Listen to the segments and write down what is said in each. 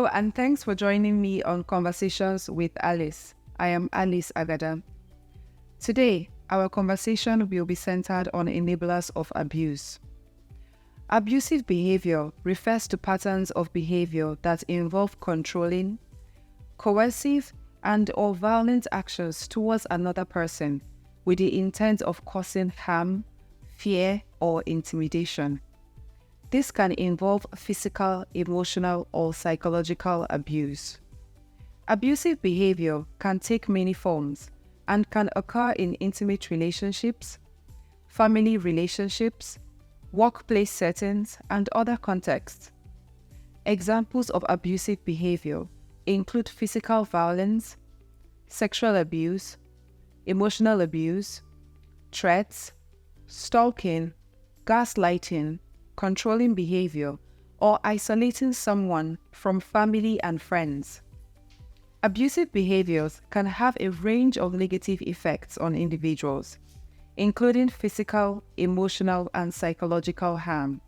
Hello, and thanks for joining me on Conversations with Alice. I am Alice Agada. Today, our conversation will be centered on enablers of abuse. Abusive behavior refers to patterns of behavior that involve controlling, coercive, and/or violent actions towards another person with the intent of causing harm, fear, or intimidation. This can involve physical, emotional, or psychological abuse. Abusive behavior can take many forms and can occur in intimate relationships, family relationships, workplace settings, and other contexts. Examples of abusive behavior include physical violence, sexual abuse, emotional abuse, threats, stalking, gaslighting, controlling behavior, or isolating someone from family and friends. Abusive behaviors can have a range of negative effects on individuals, including physical, emotional, and psychological harm.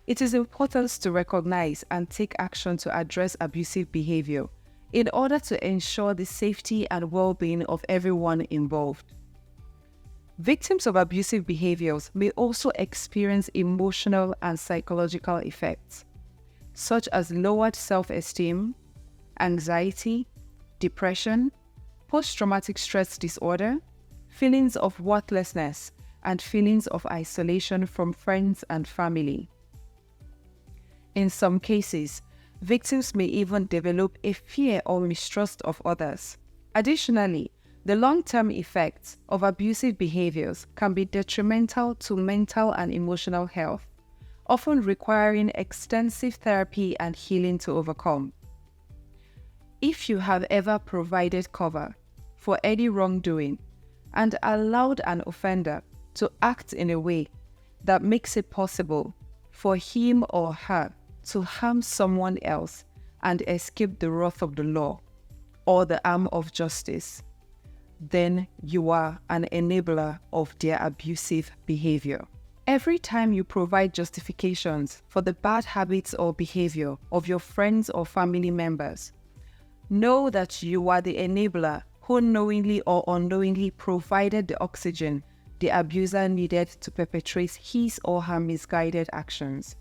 It is important to recognize and take action to address abusive behavior in order to ensure the safety and well-being of everyone involved. Victims of abusive behaviors may also experience emotional and psychological effects, such as lowered self-esteem, anxiety, depression, post-traumatic stress disorder, feelings of worthlessness, and feelings of isolation from friends and family. In some cases, victims may even develop a fear or mistrust of others. Additionally, the long-term effects of abusive behaviors can be detrimental to mental and emotional health, often requiring extensive therapy and healing to overcome. If you have ever provided cover for any wrongdoing and allowed an offender to act in a way that makes it possible for him or her to harm someone else and escape the wrath of the law or the arm of justice, then you are an enabler of their abusive behavior. Every time you provide justifications for the bad habits or behavior of your friends or family members, know that you are the enabler who knowingly or unknowingly provided the oxygen the abuser needed to perpetrate his or her misguided actions.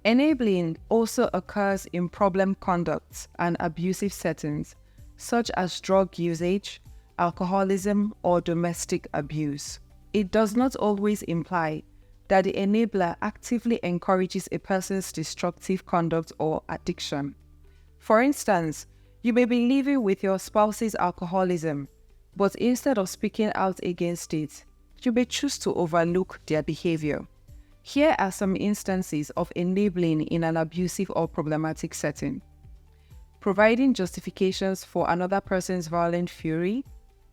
Enabling also occurs in problem conducts and abusive settings, such as drug usage, alcoholism, or domestic abuse. It does not always imply that the enabler actively encourages a person's destructive conduct or addiction. For instance, you may be living with your spouse's alcoholism, but instead of speaking out against it, you may choose to overlook their behavior. Here are some instances of enabling in an abusive or problematic setting: providing justifications for another person's violent fury,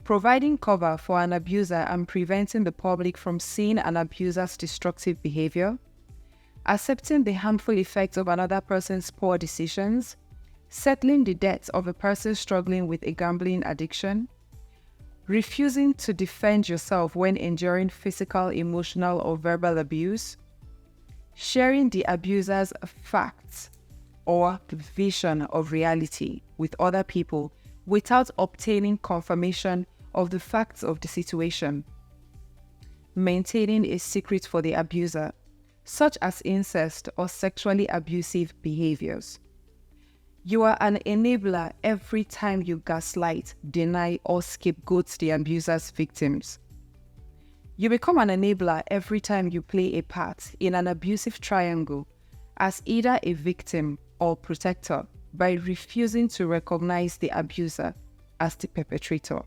providing cover for an abuser and preventing the public from seeing an abuser's destructive behavior, accepting the harmful effects of another person's poor decisions, settling the debts of a person struggling with a gambling addiction, refusing to defend yourself when enduring physical, emotional, or verbal abuse, sharing the abuser's facts or vision of reality with other people without obtaining confirmation of the facts of the situation, maintaining a secret for the abuser, such as incest or sexually abusive behaviors. You are an enabler every time you gaslight, deny, or scapegoat the abuser's victims. You become an enabler every time you play a part in an abusive triangle as either a victim or protector by refusing to recognize the abuser as the perpetrator.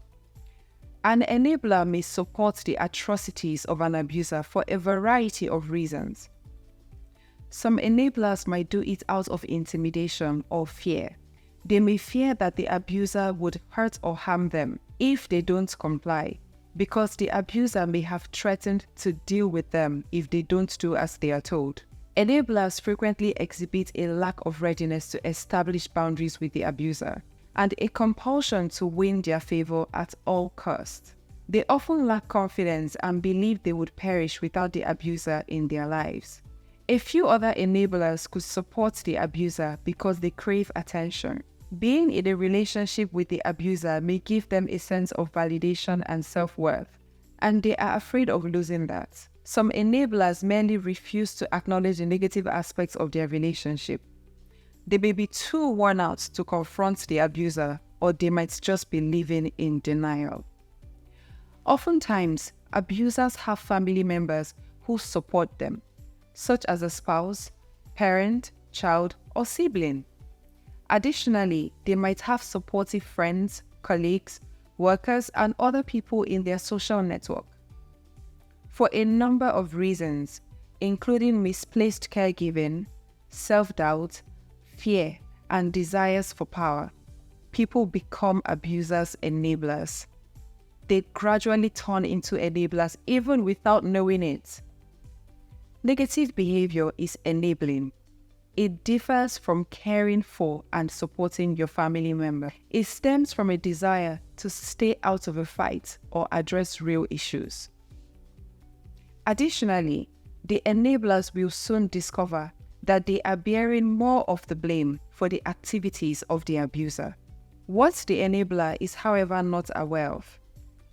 An enabler may support the atrocities of an abuser for a variety of reasons. Some enablers might do it out of intimidation or fear. They may fear that the abuser would hurt or harm them if they don't comply, because the abuser may have threatened to deal with them if they don't do as they are told. Enablers frequently exhibit a lack of readiness to establish boundaries with the abuser and a compulsion to win their favor at all costs. They often lack confidence and believe they would perish without the abuser in their lives. A few other enablers could support the abuser because they crave attention. Being in a relationship with the abuser may give them a sense of validation and self-worth, and they are afraid of losing that. Some enablers merely refuse to acknowledge the negative aspects of their relationship. They may be too worn out to confront the abuser, or they might just be living in denial. Oftentimes, abusers have family members who support them, such as a spouse, parent, child, or sibling. Additionally, they might have supportive friends, colleagues, workers, and other people in their social network. For a number of reasons, including misplaced caregiving, self-doubt, fear, and desires for power, people become abusers' enablers. They gradually turn into enablers even without knowing it. Negative behavior is enabling. It differs from caring for and supporting your family member. It stems from a desire to stay out of a fight or address real issues. Additionally, the enablers will soon discover that they are bearing more of the blame for the activities of the abuser. What the enabler is, however, not aware of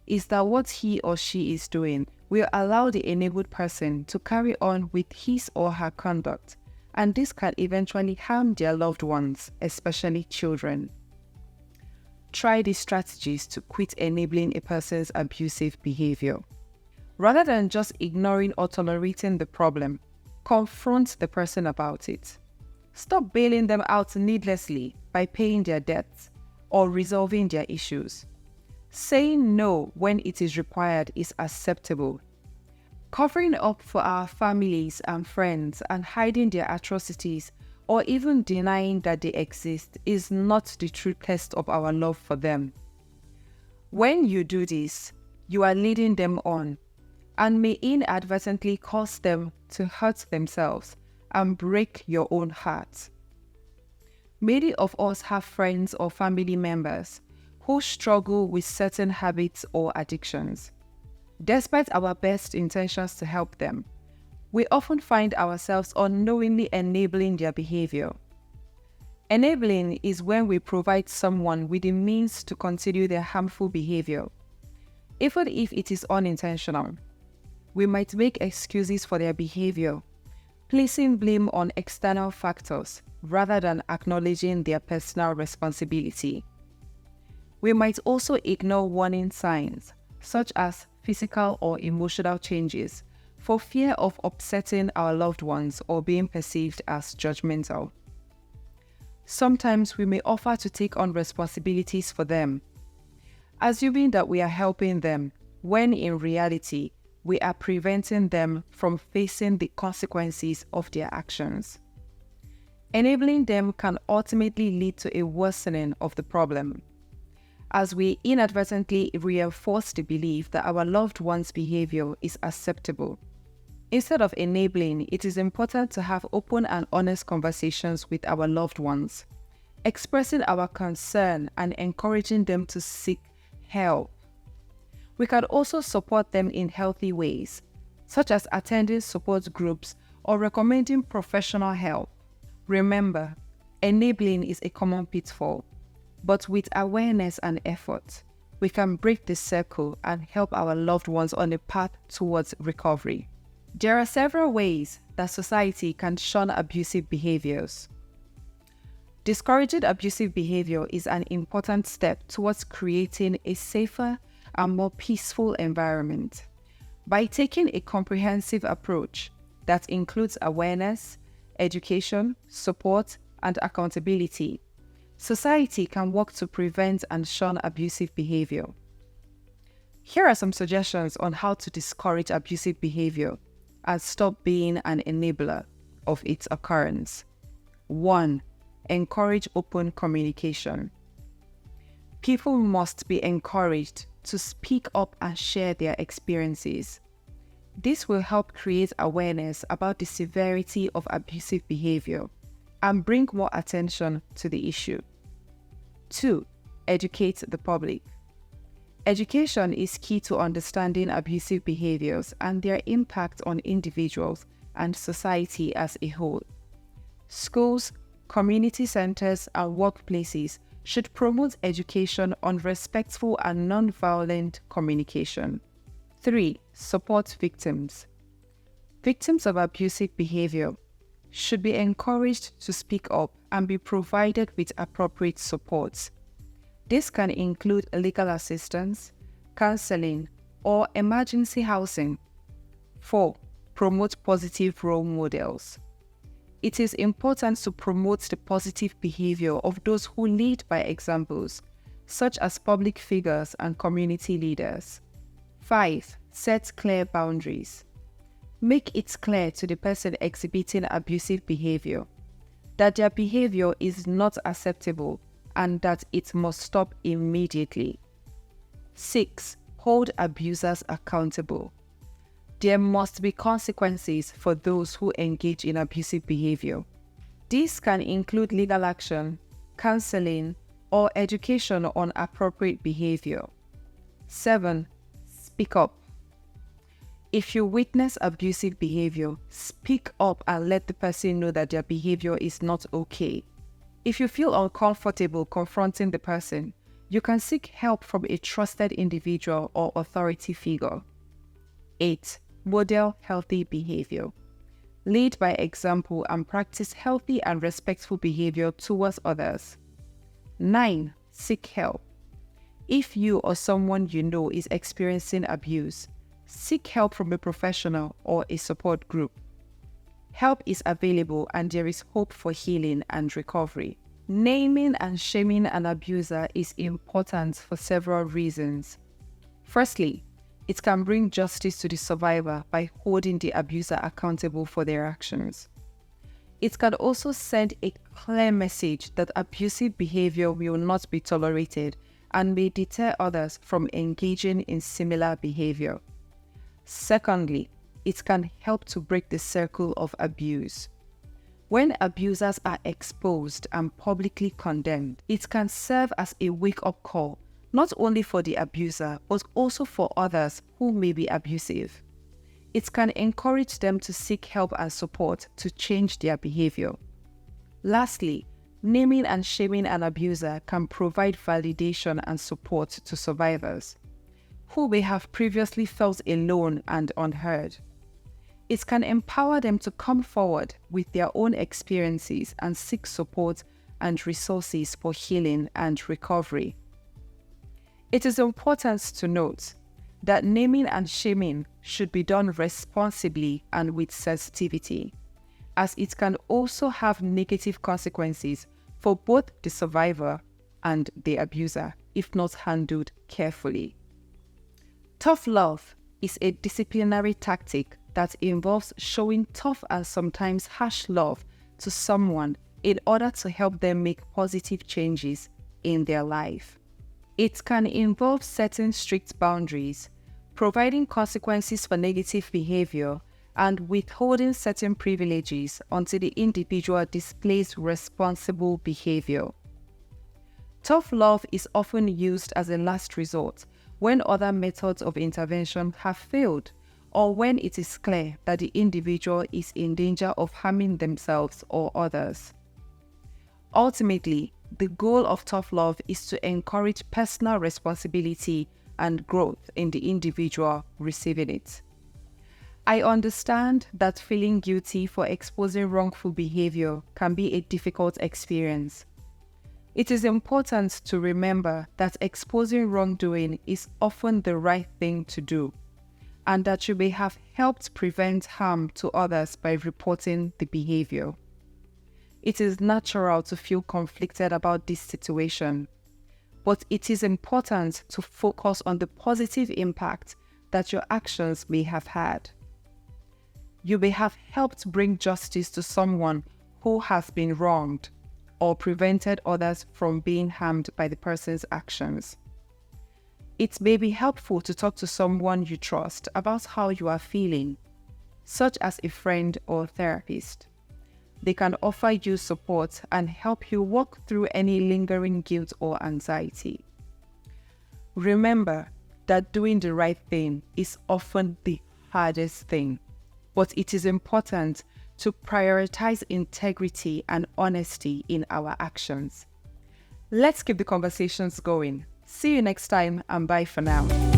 is that what he or she is doing will allow the enabled person to carry on with his or her conduct, and this can eventually harm their loved ones, especially children. Try these strategies to quit enabling a person's abusive behavior. Rather than just ignoring or tolerating the problem, confront the person about it. Stop bailing them out needlessly by paying their debts or resolving their issues. Saying no when it is required is acceptable. Covering up for our families and friends and hiding their atrocities or even denying that they exist is not the true test of our love for them. When you do this, you are leading them on and may inadvertently cause them to hurt themselves and break your own heart. Many of us have friends or family members who struggle with certain habits or addictions. Despite our best intentions to help them, we often find ourselves unknowingly enabling their behavior. Enabling is when we provide someone with the means to continue their harmful behavior. Even if it is unintentional, we might make excuses for their behavior, placing blame on external factors rather than acknowledging their personal responsibility. We might also ignore warning signs, such as physical or emotional changes, for fear of upsetting our loved ones or being perceived as judgmental. Sometimes we may offer to take on responsibilities for them, assuming that we are helping them, when in reality, we are preventing them from facing the consequences of their actions. Enabling them can ultimately lead to a worsening of the problem, as we inadvertently reinforce the belief that our loved one's behavior is acceptable. Instead of enabling, it is important to have open and honest conversations with our loved ones, expressing our concern and encouraging them to seek help. We can also support them in healthy ways, such as attending support groups or recommending professional help. Remember, enabling is a common pitfall, but with awareness and effort, we can break the circle and help our loved ones on a path towards recovery. There are several ways that society can shun abusive behaviors. Discouraging abusive behavior is an important step towards creating a safer and more peaceful environment. By taking a comprehensive approach that includes awareness, education, support, and accountability, society can work to prevent and shun abusive behavior. Here are some suggestions on how to discourage abusive behavior and stop being an enabler of its occurrence. 1. Encourage open communication. People must be encouraged to speak up and share their experiences. This will help create awareness about the severity of abusive behavior and bring more attention to the issue. 2. Educate the public. Education is key to understanding abusive behaviors and their impact on individuals, and society as a whole. Schools, community centers, and workplaces should promote education on respectful and non-violent communication. 3. Support victims. Victims of abusive behavior should be encouraged to speak up and be provided with appropriate support. This can include legal assistance, counseling, or emergency housing. 4. Promote positive role models. It is important to promote the positive behavior of those who lead by examples, such as public figures and community leaders. 5. Set clear boundaries. Make it clear to the person exhibiting abusive behavior that their behavior is not acceptable and that it must stop immediately. 6. Hold abusers accountable. There must be consequences for those who engage in abusive behavior. This can include legal action, counseling, or education on appropriate behavior. 7. Speak up. If you witness abusive behavior, speak up and let the person know that their behavior is not okay. If you feel uncomfortable confronting the person, you can seek help from a trusted individual or authority figure. 8. Model healthy behavior. Lead by example and practice healthy and respectful behavior towards others. 9. Seek help. If you or someone you know is experiencing abuse, seek help from a professional or a support group. Help is available and there is hope for healing and recovery. Naming and shaming an abuser is important for several reasons. Firstly, it can bring justice to the survivor by holding the abuser accountable for their actions. It can also send a clear message that abusive behavior will not be tolerated and may deter others from engaging in similar behavior. Secondly, it can help to break the circle of abuse. When abusers are exposed and publicly condemned, it can serve as a wake-up call, not only for the abuser, but also for others who may be abusive. It can encourage them to seek help and support to change their behavior. Lastly, naming and shaming an abuser can provide validation and support to survivors who may have previously felt alone and unheard. It can empower them to come forward with their own experiences and seek support and resources for healing and recovery. It is important to note that naming and shaming should be done responsibly and with sensitivity, as it can also have negative consequences for both the survivor and the abuser if not handled carefully. Tough love is a disciplinary tactic that involves showing tough and sometimes harsh love to someone in order to help them make positive changes in their life. It can involve setting strict boundaries, providing consequences for negative behavior, and withholding certain privileges until the individual displays responsible behavior. Tough love is often used as a last resort when other methods of intervention have failed, or when it is clear that the individual is in danger of harming themselves or others. Ultimately, the goal of tough love is to encourage personal responsibility and growth in the individual receiving it. I understand that feeling guilty for exposing wrongful behavior can be a difficult experience. It is important to remember that exposing wrongdoing is often the right thing to do, and that you may have helped prevent harm to others by reporting the behavior. It is natural to feel conflicted about this situation, but it is important to focus on the positive impact that your actions may have had. You may have helped bring justice to someone who has been wronged, or prevented others from being harmed by the person's actions. It may be helpful to talk to someone you trust about how you are feeling, such as a friend or therapist. They can offer you support and help you walk through any lingering guilt or anxiety. Remember that doing the right thing is often the hardest thing, but it is important to prioritize integrity and honesty in our actions. Let's keep the conversations going. See you next time, and bye for now.